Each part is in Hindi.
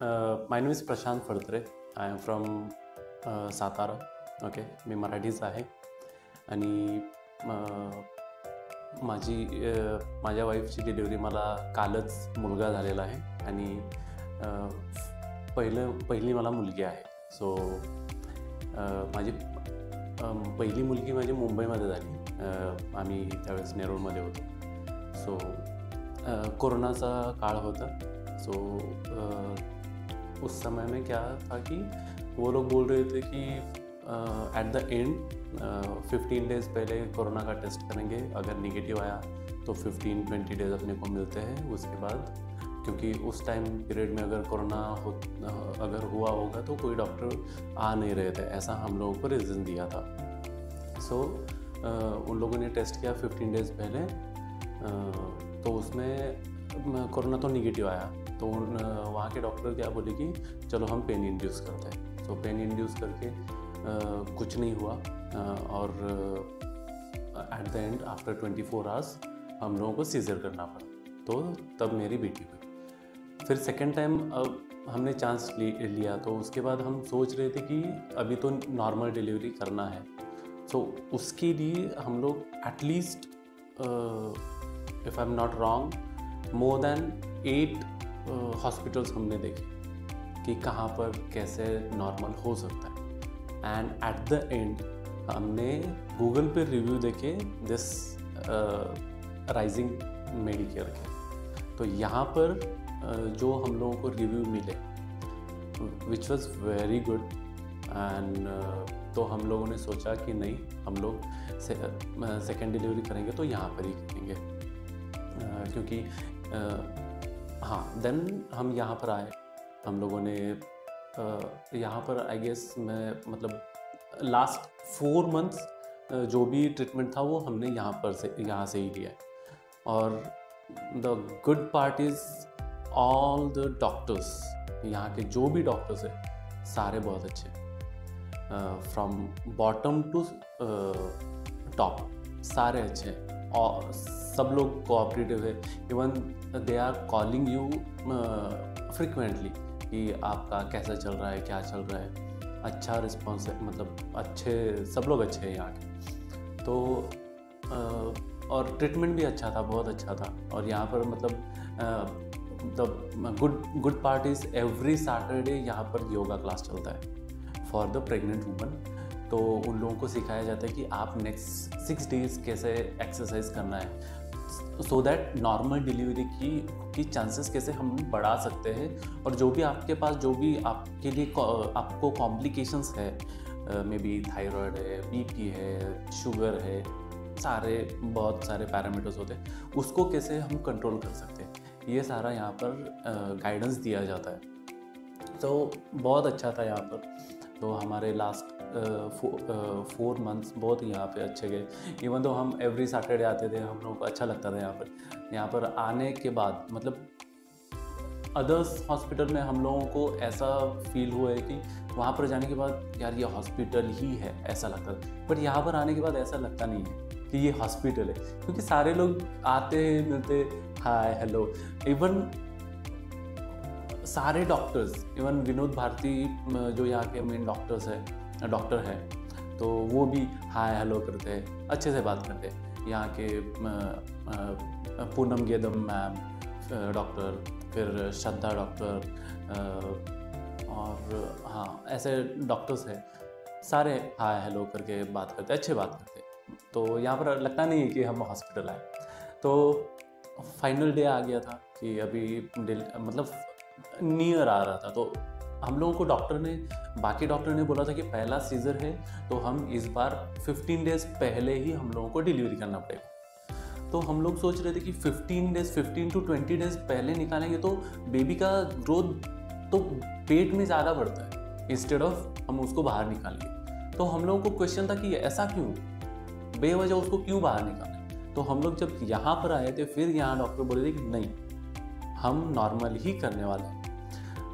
My name is Prashant Phadtare. I am from Satara. Okay, मी मराठीच आहे. आणि माझ्या वाईफची डिलिव्हरी मला कालच मुलगा झालेला आहे आणि पहिली मला मुलगी आहे. सो माझी पहिली मुलगी माझी मुंबईमध्ये झाली. आम्ही त्यावेळेस नेरूळमध्ये होतो. सो कोरोनाचा काळ होता. सो उस समय में क्या था कि वो लोग बोल रहे थे कि एट द एंड 15 डेज़ पहले कोरोना का टेस्ट करेंगे, अगर निगेटिव आया तो 15-20 डेज़ अपने को मिलते हैं. उसके बाद क्योंकि उस टाइम पीरियड में अगर कोरोना अगर हुआ होगा तो कोई डॉक्टर आ नहीं रहे थे, ऐसा हम लोगों को रीज़न दिया था. सो उन लोगों ने टेस्ट किया 15 डेज़ पहले. तो उसमें कोरोना तो निगेटिव आया. तो वहाँ के डॉक्टर क्या बोले कि चलो हम पेन इंड्यूस करते हैं. तो पेन इंड्यूस करके कुछ नहीं हुआ. और at the end after 24 hours हम लोगों को सीजर करना पड़ा. तो तब मेरी बेटी हुई. फिर सेकेंड टाइम अब हमने चांस लिया. तो उसके बाद हम सोच रहे थे कि अभी तो नॉर्मल डिलीवरी करना है. सो उसके लिए हम लोग at least if I am not wrong more than 8 hospitals हमने देखे कि कहाँ पर कैसे नॉर्मल हो सकता है. एंड एट द एंड हमने गूगल पे रिव्यू देखे दिस राइजिंग मेडिकेयर के. तो यहाँ पर जो हम लोगों को रिव्यू मिले which was very good. And तो हम लोगों ने सोचा कि नहीं, हम लोग सेकेंड डिलीवरी करेंगे तो यहाँ पर ही करेंगे. क्योंकि हाँ, देन हम यहाँ पर आए. हम लोगों ने यहाँ पर आई गेस मैं मतलब लास्ट 4 मंथ्स जो भी ट्रीटमेंट था वो हमने यहाँ से ही लिया है. और the good part is all the doctors, यहाँ के जो भी डॉक्टर्स हैं सारे बहुत अच्छे. फ्रॉम बॉटम टू टॉप सारे अच्छे हैं और सब लोग कोऑपरेटिव है. Even they are calling you frequently कि आपका कैसा चल रहा है, क्या चल रहा है. अच्छा रिस्पॉन्स है, मतलब अच्छे सब लोग अच्छे हैं यहाँ के. तो और ट्रीटमेंट भी अच्छा था, बहुत अच्छा था. और यहाँ पर मतलब the good part is every Saturday यहाँ पर योगा क्लास चलता है फॉर द प्रेग्नेंट वुमन. तो उन लोगों को सिखाया जाता है कि आप नेक्स्ट 6 डेज़ कैसे एक्सरसाइज करना है सो दैट नॉर्मल डिलीवरी की चांसेस कैसे हम बढ़ा सकते हैं. और जो भी आपके पास जो भी आपके लिए आपको कॉम्प्लिकेशंस है, मे बी थायराइड है, बीपी है, शुगर है, बहुत सारे पैरामीटर्स होते हैं, उसको कैसे हम कंट्रोल कर सकते हैं, ये सारा यहाँ पर गाइडेंस दिया जाता है. तो बहुत अच्छा था यहाँ पर. तो हमारे लास्ट 4 मंथ्स बहुत यहाँ पे अच्छे गए. इवन तो हम एवरी सैटरडे आते थे, हम लोगों को अच्छा लगता था यहाँ पर आने के बाद. मतलब अदर्स हॉस्पिटल में हम लोगों को ऐसा फील हुआ है कि वहाँ पर जाने के बाद यार ये हॉस्पिटल ही है ऐसा लगता था. बट यहाँ पर आने के बाद ऐसा लगता नहीं है कि ये हॉस्पिटल है, क्योंकि सारे लोग आते हैं, मिलते, हाय हेलो. इवन सारे डॉक्टर्स, इवन विनोद भारती जो यहाँ के मेन डॉक्टर हैं, तो वो भी हाय हेलो करते हैं, अच्छे से बात करते हैं. यहाँ के पूनम गेदम मैम डॉक्टर, फिर श्रद्धा डॉक्टर, और हाँ ऐसे डॉक्टर्स हैं, सारे हाय हेलो करके बात करते हैं, अच्छे बात करते हैं. तो यहाँ पर लगता नहीं है कि हम हॉस्पिटल आए. तो फाइनल डे आ गया था कि अभी मतलब नियर आ रहा था. तो हम लोगों को बाकी डॉक्टर ने बोला था कि पहला सीजर है तो हम इस बार 15 डेज़ पहले ही हम लोगों को डिलीवरी करना पड़ेगा. तो हम लोग सोच रहे थे कि 15 to 20 डेज़ पहले निकालेंगे तो बेबी का ग्रोथ तो पेट में ज़्यादा बढ़ता है इंस्टेड ऑफ हम उसको बाहर निकालेंगे. तो हम लोगों को क्वेश्चन था कि ऐसा क्यों, बेवजह उसको क्यों बाहर निकालें. तो हम लोग जब यहाँ पर आए थे फिर यहाँ डॉक्टर बोले थे कि नहीं, हम नॉर्मल ही करने वाले हैं.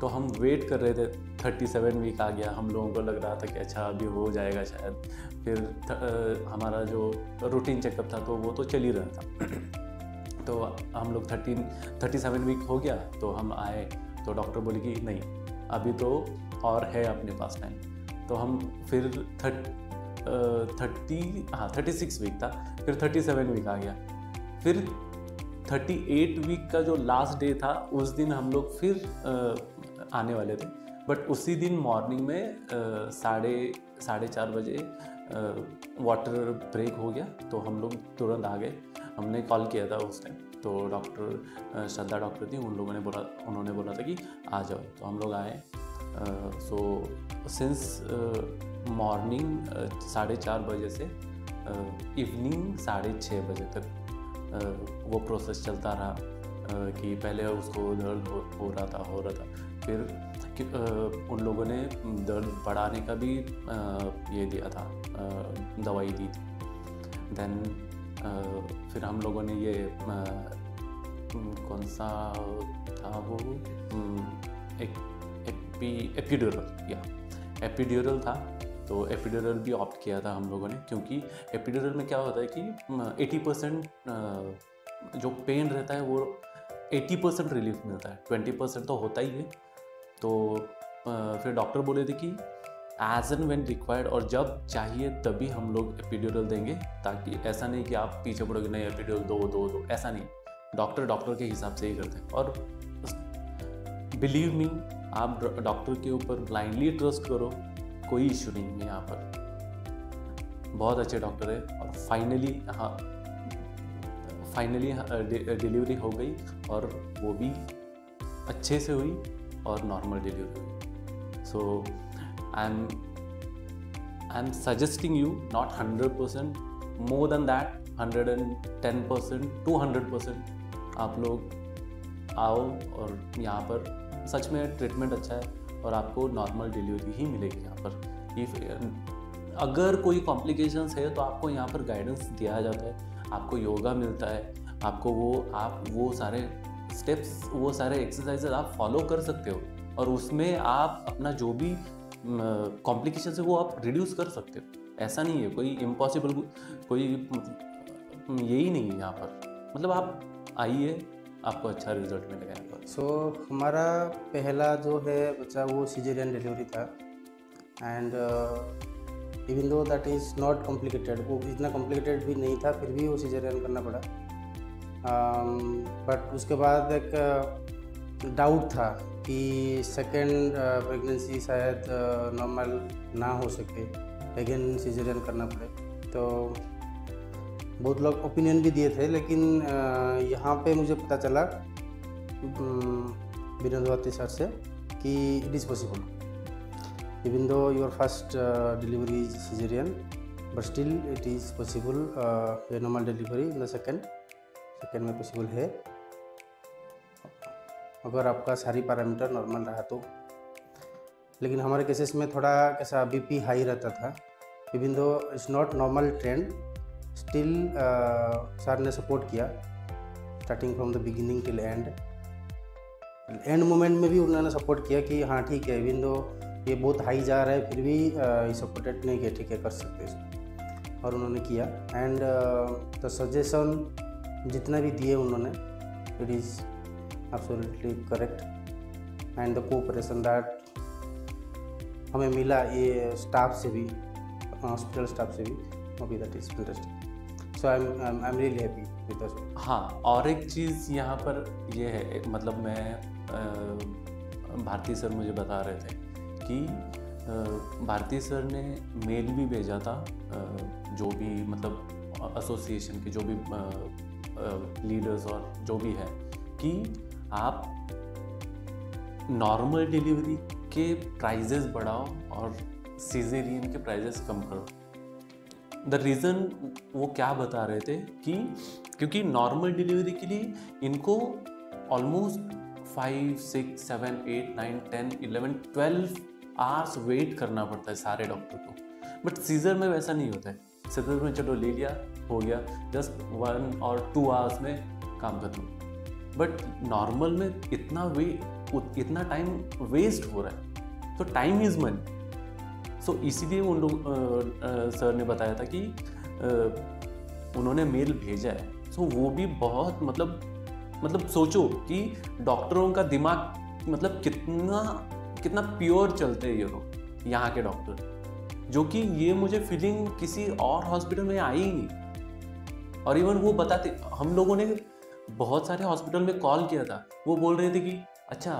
तो हम वेट कर रहे थे. 37 वीक आ गया, हम लोगों को लग रहा था कि अच्छा अभी हो जाएगा शायद. फिर हमारा जो रूटीन चेकअप था तो वो तो चल ही रहा था. तो हम लोग 37 वीक हो गया तो हम आए तो डॉक्टर बोले कि नहीं, अभी तो और है अपने पास टाइम। तो हम फिर 36 वीक था, फिर 37 वीक आ गया। फिर 38 वीक का जो लास्ट डे था उस दिन हम लोग फिर आने वाले थे, बट उसी दिन मॉर्निंग में 4:30 बजे वाटर ब्रेक हो गया, तो हम लोग तुरंत आ गए। हमने कॉल किया था उस टाइम, तो डॉक्टर श्रद्धा डॉक्टर थी, उन्होंने बोला था कि आ जाओ, तो हम लोग आए। सो सिंस मॉर्निंग 4:30 बजे से इवनिंग 6:30 बजे तक वो प्रोसेस चलता रहा कि पहले उसको दर्द हो रहा था, फिर उन लोगों ने दर्द बढ़ाने का भी ये दिया था, दवाई दी थी। देन फिर हम लोगों ने ये कौन सा था वो एपिड्यूरल था, तो एपिड्यूरल भी ऑप्ट किया था हम लोगों ने, क्योंकि एपिड्यूरल में क्या होता है कि 80% जो पेन रहता है वो 80% रिलीफ मिलता है, 20% तो होता ही है। तो फिर डॉक्टर बोले थे कि एज एंड व्हेन रिक्वायर्ड, और जब चाहिए तभी हम लोग एपिड्यूरल देंगे, ताकि ऐसा नहीं कि आप पीछे पड़ोगे नहीं एपिड्यूरल दो, ऐसा नहीं। डॉक्टर के हिसाब से ही करते हैं। और बिलीव मी, आप डॉक्टर के ऊपर ब्लाइंडली ट्रस्ट करो, कोई इशू नहीं है यहाँ पर, बहुत अच्छे डॉक्टर है। और फाइनली डिलीवरी हो गई, और वो भी अच्छे से हुई और नॉर्मल डिलीवरी हुई। So I am suggesting you, not 100%, more than that, 110%, 200% आप लोग आओ, और यहाँ पर सच में ट्रीटमेंट अच्छा है, और आपको नॉर्मल डिलीवरी ही मिलेगी यहाँ पर। अगर कोई कॉम्प्लिकेशंस है तो आपको यहाँ पर गाइडेंस दिया जाता है, आपको योगा मिलता है, आपको वो सारे स्टेप्स, वो सारे एक्सरसाइजेज आप फॉलो कर सकते हो, और उसमें आप अपना जो भी कॉम्प्लिकेशंस है वो आप रिड्यूस कर सकते हो। ऐसा नहीं है कोई इम्पॉसिबल, कोई यही नहीं है यहाँ पर। मतलब आप आइए, आपको अच्छा रिजल्ट मिलेगा यहाँ पर। सो हमारा पहला जो है बच्चा वो सीजेरियन डिलीवरी था, and even though that is not complicated, वो इतना कॉम्प्लिकेटेड भी नहीं था, फिर भी वो सीजेरियन करना पड़ा। बट उसके बाद एक डाउट था कि सेकेंड प्रेगनेंसी शायद नॉर्मल ना हो सके, अगेन सीजेरियन करना पड़े। तो बहुत लोग ओपिनियन भी दिए थे, लेकिन यहाँ पे मुझे पता चला विनोद सर से कि it is possible, even though your first delivery is caesarean, but still it is possible normal delivery in the second में पॉसिबल है, अगर आपका सारी पैरामीटर नॉर्मल रहा तो। लेकिन हमारे केसेस में थोड़ा कैसा बीपी हाई रहता था, even though it's not normal trend, still sir ने सपोर्ट किया starting from the beginning till end moment में भी उन्होंने सपोर्ट किया कि हाँ ठीक है, इवन दो ये बहुत हाई जा रहा है, फिर भी ये सपोर्टेड नहीं किया, ठीक है कर सकते हैं, और उन्होंने किया। एंड द सजेशन जितना भी दिए उन्होंने, it is absolutely correct, and the cooperation that हमें मिला ये स्टाफ से भी, हॉस्पिटल स्टाफ से भी, वो भी that is fantastic. So I am really happy with that. हाँ, और एक चीज़ यहाँ पर ये है, मतलब मैं भारती सर मुझे बता रहे थे कि भारती सर ने मेल भी भेजा था, जो भी मतलब एसोसिएशन के जो भी लीडर्स और जो भी है, कि आप नॉर्मल डिलीवरी के प्राइजेस बढ़ाओ और सीजेरियन के प्राइजेस कम करो। द रीज़न वो क्या बता रहे थे कि क्योंकि नॉर्मल डिलीवरी के लिए इनको ऑलमोस्ट 5, 6, 7, 8, 9, 10, 11, 12 आवर्स वेट करना पड़ता है सारे डॉक्टर को, बट सीजर में वैसा नहीं होता है। सीजर में चलो ले लिया, हो गया, जस्ट 1 और 2 आवर्स में काम खत्म। बट नॉर्मल में इतना टाइम वेस्ट हो रहा है, तो टाइम इज़ मनी। सो इसीलिए उन लोग सर ने बताया था कि उन्होंने मेल भेजा है। सो वो भी बहुत मतलब सोचो कि डॉक्टरों का दिमाग मतलब कितना कितना प्योर चलते हैं ये लोग यहाँ के डॉक्टर, जो कि ये मुझे फीलिंग किसी और हॉस्पिटल में आई ही नहीं। और इवन वो बताते, हम लोगों ने बहुत सारे हॉस्पिटल में कॉल किया था, वो बोल रहे थे कि अच्छा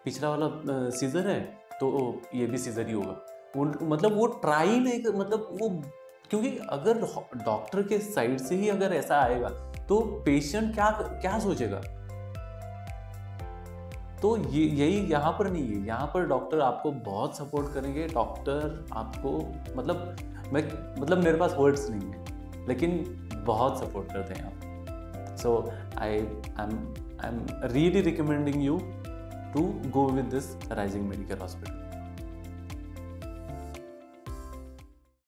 पिछला वाला सीजर है तो ये भी सीजर ही होगा। मतलब वो ट्राई नहीं, मतलब वो, क्योंकि अगर डॉक्टर के साइड से ही अगर ऐसा आएगा तो पेशेंट क्या सोचेगा। तो ये यही यहाँ पर नहीं है, यहाँ पर डॉक्टर आपको बहुत सपोर्ट करेंगे। डॉक्टर आपको मतलब मेरे पास वर्ड्स नहीं है, लेकिन बहुत सपोर्ट करते हैं आप। So I am really recommending you to go with this Rising Medical hospital.